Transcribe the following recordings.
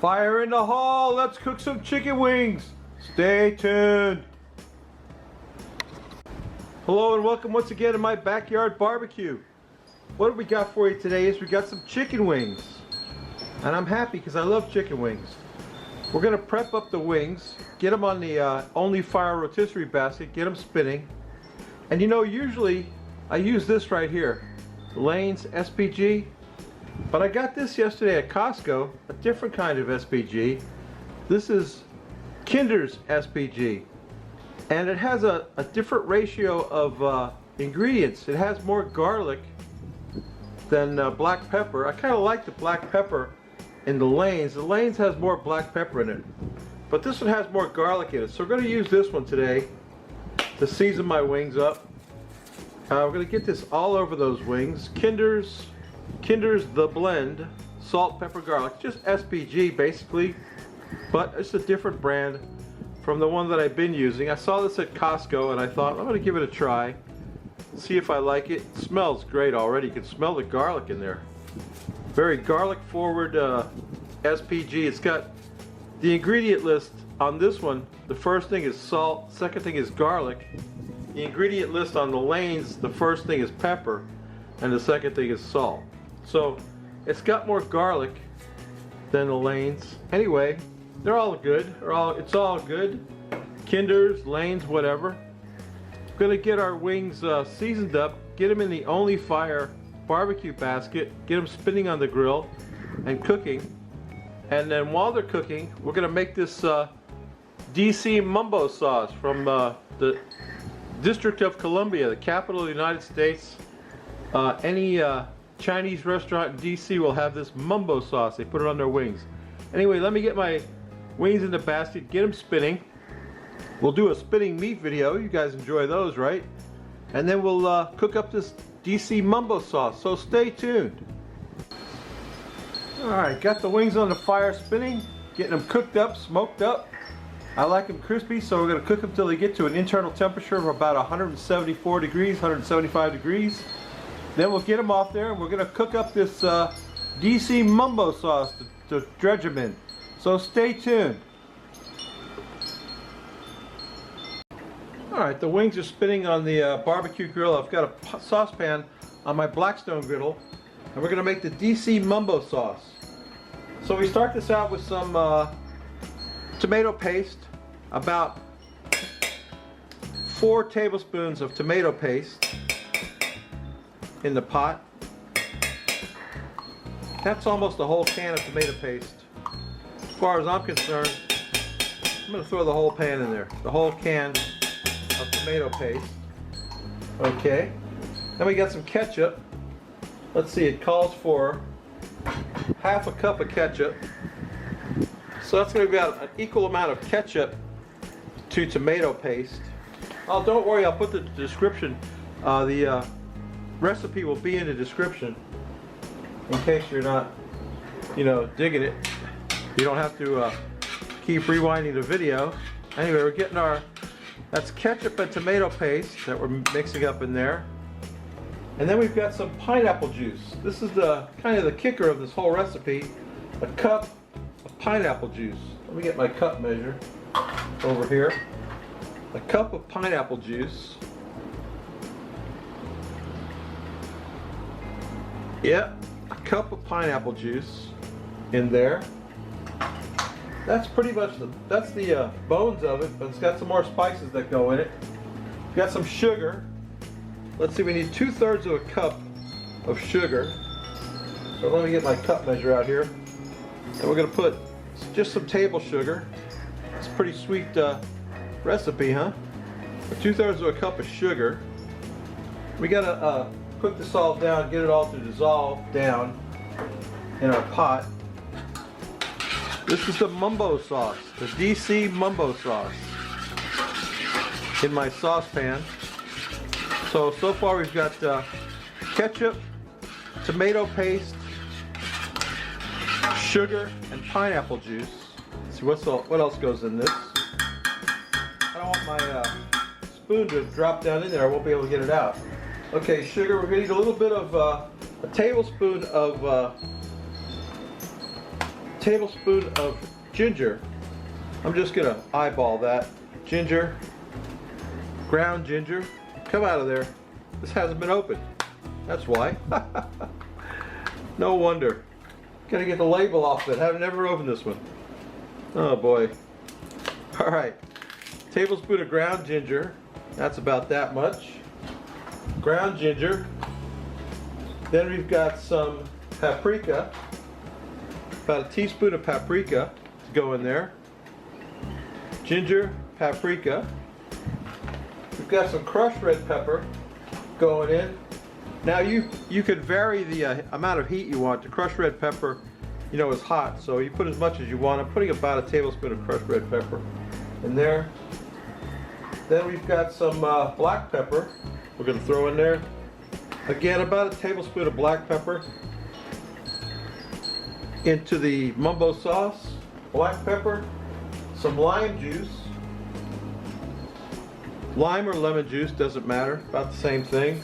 Fire in the hall! Let's cook some chicken wings! Stay tuned! Hello and welcome once again to my backyard barbecue. What we got for you today is we got some chicken wings. And I'm happy because I love chicken wings. We're going to prep up the wings, get them on the only fire rotisserie basket, get them spinning. And you know, usually I use this right here, Lane's SPG. But I got this yesterday at Costco, a different kind of SPG. This is Kinder's SPG. And it has a different ratio of ingredients. It has more garlic than black pepper. I kind of like the black pepper in the Lane's. The Lane's has more black pepper in it. But this one has more garlic in it. So we're going to use this one today to season my wings up. We're going to get this all over those wings. Kinder's The Blend, salt, pepper, garlic, just SPG basically, but it's a different brand from the one that I've been using. I saw this at Costco and I thought I'm going to give it a try, see if I like it. It smells great already. You can smell the garlic in there. Very garlic forward SPG. It's got the ingredient list on this one. The first thing is salt, second thing is garlic. The ingredient list on the Lane's, the first thing is pepper, and the second thing is salt. So it's got more garlic than the Lane's. Anyway, they're all good. It's all good. Kinder's, Lane's, whatever. We're gonna get our wings seasoned up, get them in the only fire barbecue basket, get them spinning on the grill and cooking. And then while they're cooking, we're gonna make this DC Mumbo sauce from the District of Columbia, the capital of the United States. Any Chinese restaurant in DC will have this Mumbo sauce. They put it on their wings. Anyway, let me get my wings in the basket, get them spinning. We'll do a spinning meat video. You guys enjoy those, right? And then we'll cook up this DC Mumbo sauce. So stay tuned. Alright, got the wings on the fire spinning, getting them cooked up, smoked up. I like them crispy, so we're going to cook them till they get to an internal temperature of about 174 degrees, 175 degrees. Then we'll get them off there and we're going to cook up this DC Mumbo sauce to dredge them in. So stay tuned. Alright, the wings are spinning on the barbecue grill. I've got a saucepan on my Blackstone griddle and we're going to make the DC Mumbo sauce. So we start this out with some tomato paste, about 4 tablespoons of tomato paste in the pot. That's almost a whole can of tomato paste. As far as I'm concerned, I'm going to throw the whole pan in there, the whole can of tomato paste. Okay, then we got some ketchup. Let's see, it calls for half a cup of ketchup. So that's going to be about an equal amount of ketchup to tomato paste. Oh, don't worry, I'll put the description. The recipe will be in the description in case you're not, digging it. You don't have to keep rewinding the video. Anyway, we're getting that's ketchup and tomato paste that we're mixing up in there. And then we've got some pineapple juice. This is the kind of the kicker of this whole recipe. A cup of pineapple juice. Let me get my cup measure over here. A cup of pineapple juice. Yep, a cup of pineapple juice in there. That's pretty much that's the bones of it, but it's got some more spices that go in it. We've got some sugar. Let's see, we need 2/3 of a cup of sugar. So let me get my cup measure out here. And we're going to put just some table sugar. It's a pretty sweet recipe, huh? 2/3 of a cup of sugar. We got to cook this all down, get it all to dissolve down in our pot. This is the Mumbo sauce, the DC Mumbo sauce in my saucepan. So far we've got ketchup, tomato paste, sugar, and pineapple juice. Let's see what else goes in this. I don't want my spoon to drop down in there. I won't be able to get it out. Okay, sugar. We're going to need a little bit of a tablespoon of tablespoon of ginger. I'm just gonna eyeball that. Ginger, ground ginger. Come out of there. This hasn't been opened. That's why. No wonder. Gotta get the label off it. I've never opened this one. Oh boy. Alright. Tablespoon of ground ginger. That's about that much. Ground ginger. Then we've got some paprika. About a teaspoon of paprika to go in there. Ginger, paprika. We've got some crushed red pepper going in. Now you could vary the amount of heat you want. The crushed red pepper, you know, is hot, so you put as much as you want. I'm putting about a tablespoon of crushed red pepper in there. Then we've got some black pepper we're going to throw in there. Again, about a tablespoon of black pepper into the mumbo sauce. Black pepper, some lime juice. Lime or lemon juice, doesn't matter, about the same thing.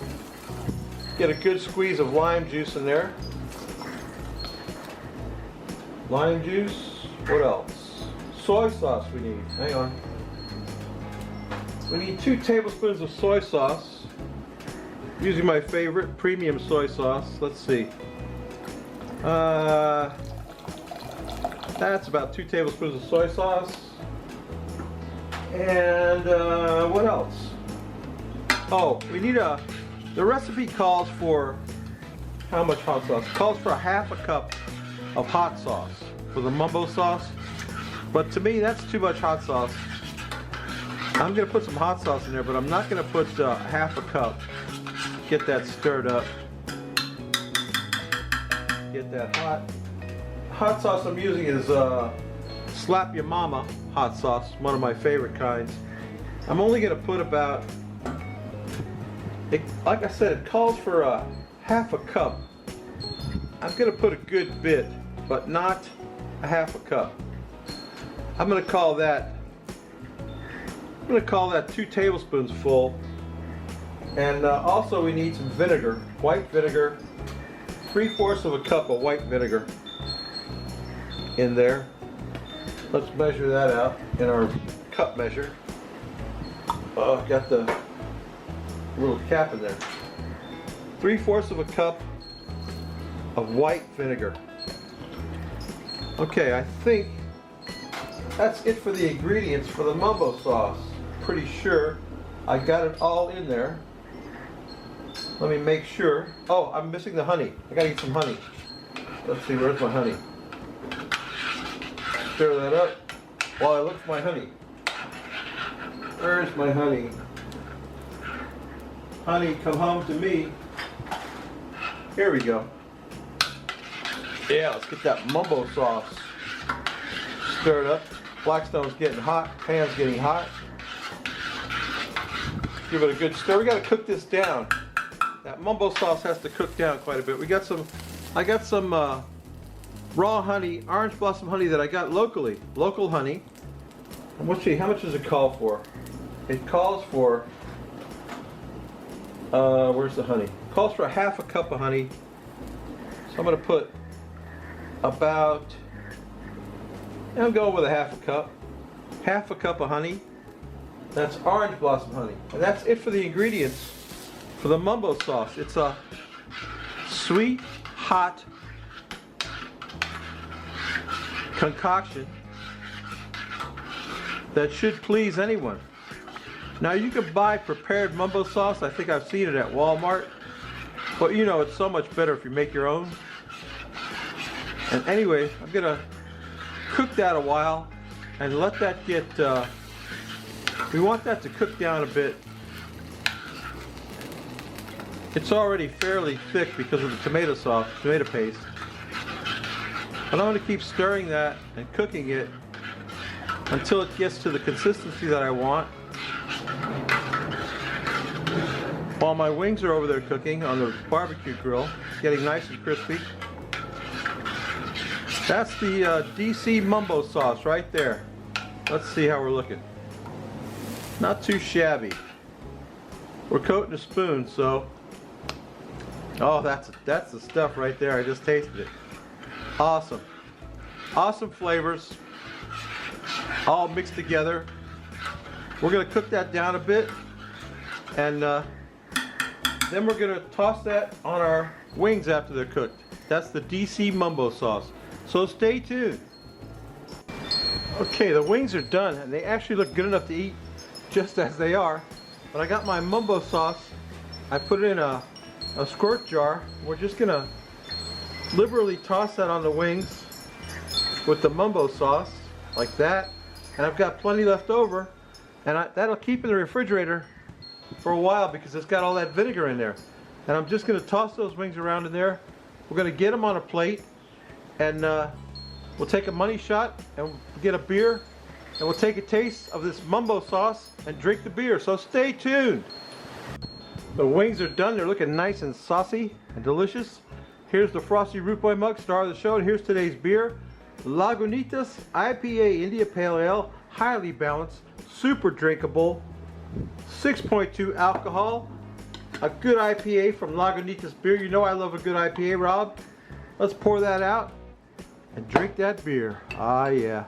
Get a good squeeze of lime juice in there. Lime juice, what else? Soy sauce we need, hang on. We need 2 tablespoons of soy sauce. Using my favorite premium soy sauce. Let's see. That's about 2 tablespoons of soy sauce. And what else? Oh, we need the recipe calls for how much hot sauce? It calls for ½ cup of hot sauce for the mumbo sauce. But to me, that's too much hot sauce. I'm gonna put some hot sauce in there, but I'm not gonna put ½ cup. Get that stirred up. Get that hot. Hot sauce I'm using is Slap Your Mama hot sauce, one of my favorite kinds. I'm only gonna put about, like I said, it calls for ½ cup. I'm gonna put a good bit, but not ½ cup. I'm gonna call that 2 tablespoons full. And also we need some vinegar, white vinegar, 3/4 of a cup of white vinegar in there. Let's measure that out in our cup measure. Got the little cap in there. 3/4 of a cup of white vinegar. Okay, I think that's it for the ingredients for the mumbo sauce. Pretty sure I got it all in there. Let me make sure. Oh, I'm missing the honey. I gotta get some honey. Let's see, where's my honey? Stir that up while I look for my honey. Where's my honey? Honey, come home to me. Here we go. Yeah, let's get that mumbo sauce stirred up. Blackstone's getting hot. Pan's getting hot. Give it a good stir. We gotta cook this down. That mumbo sauce has to cook down quite a bit. I got some raw honey, orange blossom honey that I got locally. Local honey. And let's see, how much does it call for? It calls for, where's the honey? It calls for ½ cup of honey. So I'm gonna put about, I'm going with ½ cup. ½ cup of honey. That's orange blossom honey. And that's it for the ingredients for the mumbo sauce. It's a sweet, hot concoction that should please anyone. Now you can buy prepared mumbo sauce. I think I've seen it at Walmart. But you know, it's so much better if you make your own. And anyway, I'm gonna cook that a while and let that get, we want that to cook down a bit. It's already fairly thick because of the tomato sauce, tomato paste. But I'm going to keep stirring that and cooking it until it gets to the consistency that I want. While my wings are over there cooking on the barbecue grill, getting nice and crispy. That's the DC mumbo sauce right there. Let's see how we're looking. Not too shabby. We're coating a spoon, so. Oh, that's the stuff right there. I just tasted it. Awesome. Awesome flavors, all mixed together. We're gonna cook that down a bit, and then we're gonna toss that on our wings after they're cooked. That's the DC Mumbo sauce. So stay tuned. Okay, the wings are done, and they actually look good enough to eat just as they are. But I got my Mumbo sauce. I put it in a squirt jar. We're just gonna liberally toss that on the wings with the Mumbo sauce, like that. And I've got plenty left over, and that'll keep in the refrigerator for a while because it's got all that vinegar in there. And I'm just gonna toss those wings around in there. We're gonna get them on a plate, and we'll take a money shot and get a beer, and we'll take a taste of this Mumbo sauce and drink the beer. So stay tuned. The wings are done. They're looking nice and saucy and delicious. Here's the Frosty Root Boy mug, star of the show, and here's today's beer. Lagunitas IPA India Pale Ale, highly balanced, super drinkable, 6.2 alcohol. A good IPA from Lagunitas Beer. You know I love a good IPA, Rob. Let's pour that out and drink that beer. Ah yeah,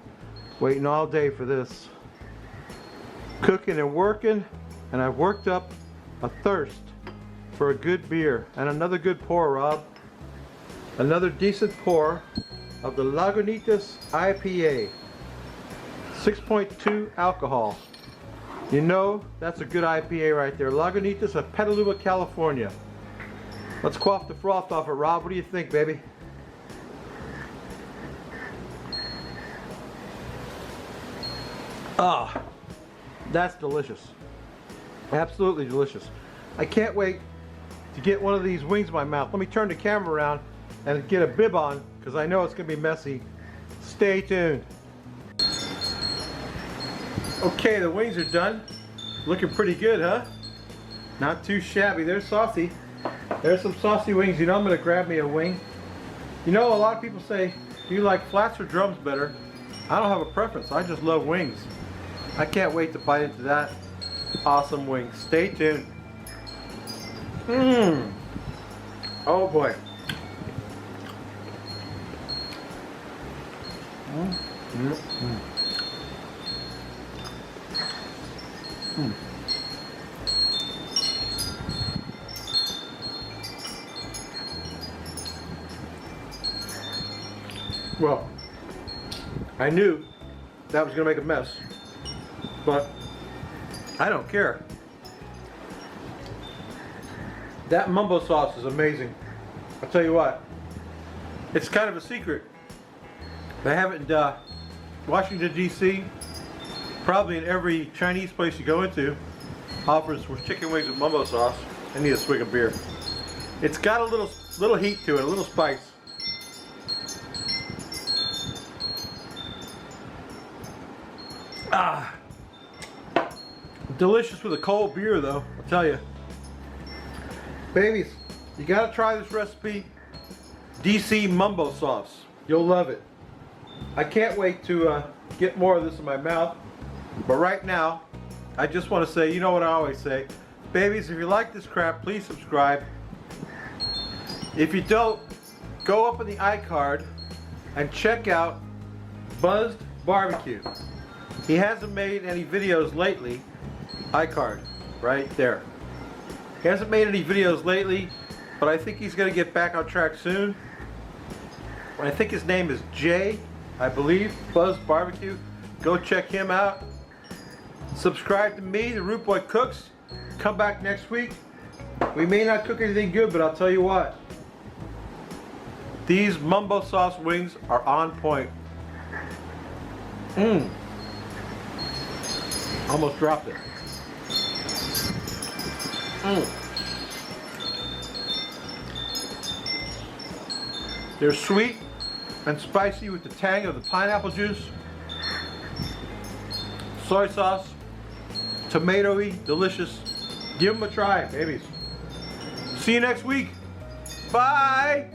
waiting all day for this. Cooking and working, and I've worked up a thirst for a good beer. And another good pour, Rob. Another decent pour of the Lagunitas IPA. 6.2 alcohol. You know, that's a good IPA right there. Lagunitas of Petaluma, California. Let's quaff the froth off it, Rob. What do you think, baby? Ah, that's delicious. Absolutely delicious. I can't wait to get one of these wings in my mouth. Let me turn the camera around and get a bib on, because I know it's going to be messy. Stay tuned. Okay, the wings are done. Looking pretty good, huh? Not too shabby. They're saucy. There's some saucy wings. You know, I'm going to grab me a wing. You know, a lot of people say, do you like flats or drums better? I don't have a preference. I just love wings. I can't wait to bite into that awesome wing. Stay tuned. Mmm. Oh boy. Mm. Mm. Mm. Mm. Well, I knew that was going to make a mess, but I don't care. That Mumbo sauce is amazing. I'll tell you what, it's kind of a secret. They have it in Washington, D.C. Probably in every Chinese place you go into offers with chicken wings with Mumbo sauce. I need a swig of beer. It's got a little heat to it, a little spice. Ah, delicious with a cold beer though, I'll tell you. Babies, you gotta try this recipe. DC Mumbo sauce. You'll love it. I can't wait to get more of this in my mouth. But right now, I just want to say, you know what I always say. Babies, if you like this crap, please subscribe. If you don't, go up in the iCard and check out Buzzed Barbecue. He hasn't made any videos lately. iCard, right there. He hasn't made any videos lately, but I think he's going to get back on track soon. I think his name is Jay, I believe, Buzzed Barbecue. Go check him out. Subscribe to me, the Root Boy Cooks. Come back next week. We may not cook anything good, but I'll tell you what. These Mumbo sauce wings are on point. Mmm. Almost dropped it. Mmm. They're sweet and spicy with the tang of the pineapple juice. Soy sauce. Tomatoey, delicious. Give them a try, babies. See you next week. Bye.